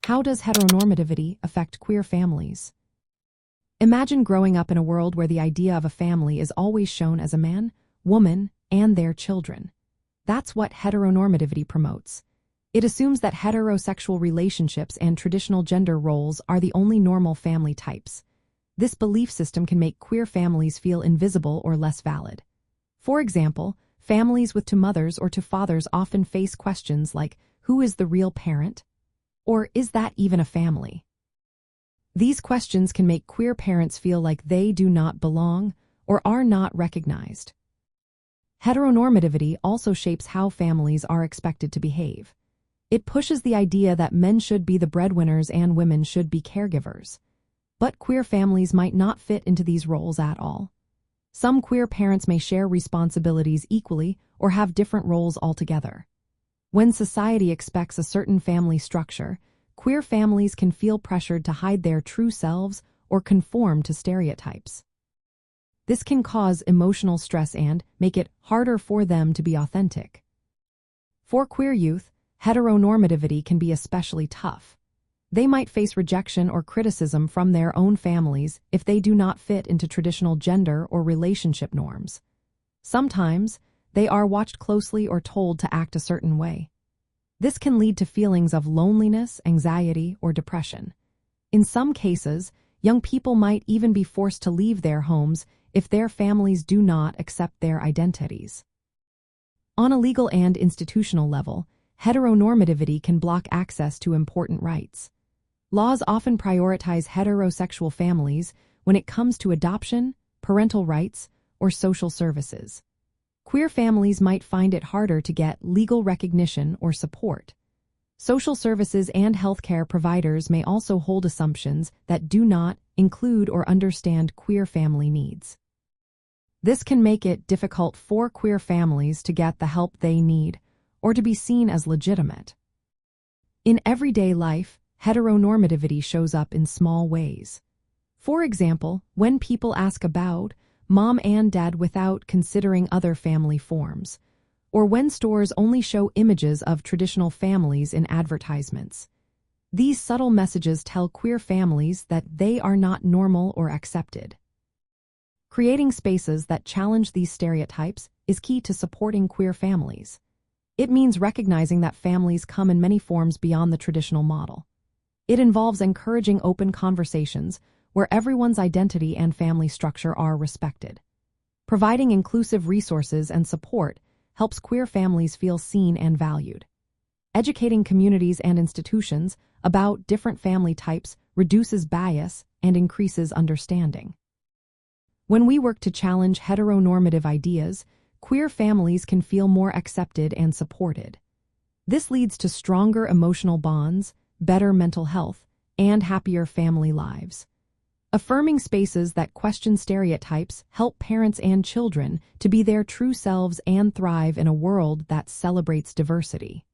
How does heteronormativity affect queer families? Imagine growing up in a world where the idea of a family is always shown as a man, woman, and their children. That's what heteronormativity promotes. It assumes that heterosexual relationships and traditional gender roles are the only normal family types. This belief system can make queer families feel invisible or less valid. For example, families with two mothers or two fathers often face questions like, who is the real parent? Or is that even a family? These questions can make queer parents feel like they do not belong or are not recognized. Heteronormativity also shapes how families are expected to behave. It pushes the idea that men should be the breadwinners and women should be caregivers. But queer families might not fit into these roles at all. Some queer parents may share responsibilities equally or have different roles altogether. When society expects a certain family structure, queer families can feel pressured to hide their true selves or conform to stereotypes. This can cause emotional stress and make it harder for them to be authentic. For queer youth, heteronormativity can be especially tough. They might face rejection or criticism from their own families if they do not fit into traditional gender or relationship norms. Sometimes, they are watched closely or told to act a certain way. This can lead to feelings of loneliness, anxiety, or depression. In some cases, young people might even be forced to leave their homes if their families do not accept their identities. On a legal and institutional level, heteronormativity can block access to important rights. Laws often prioritize heterosexual families when it comes to adoption, parental rights, or social services. Queer families might find it harder to get legal recognition or support. Social services and healthcare providers may also hold assumptions that do not include or understand queer family needs. This can make it difficult for queer families to get the help they need or to be seen as legitimate. In everyday life, heteronormativity shows up in small ways. For example, when people ask about mom and dad without considering other family forms, or when stores only show images of traditional families in advertisements. These subtle messages tell queer families that they are not normal or accepted. Creating spaces that challenge these stereotypes is key to supporting queer families. It means recognizing that families come in many forms beyond the traditional model. It involves encouraging open conversations where everyone's identity and family structure are respected. Providing inclusive resources and support helps queer families feel seen and valued. Educating communities and institutions about different family types reduces bias and increases understanding. When we work to challenge heteronormative ideas, queer families can feel more accepted and supported. This leads to stronger emotional bonds, better mental health, and happier family lives. Affirming spaces that question stereotypes help parents and children to be their true selves and thrive in a world that celebrates diversity.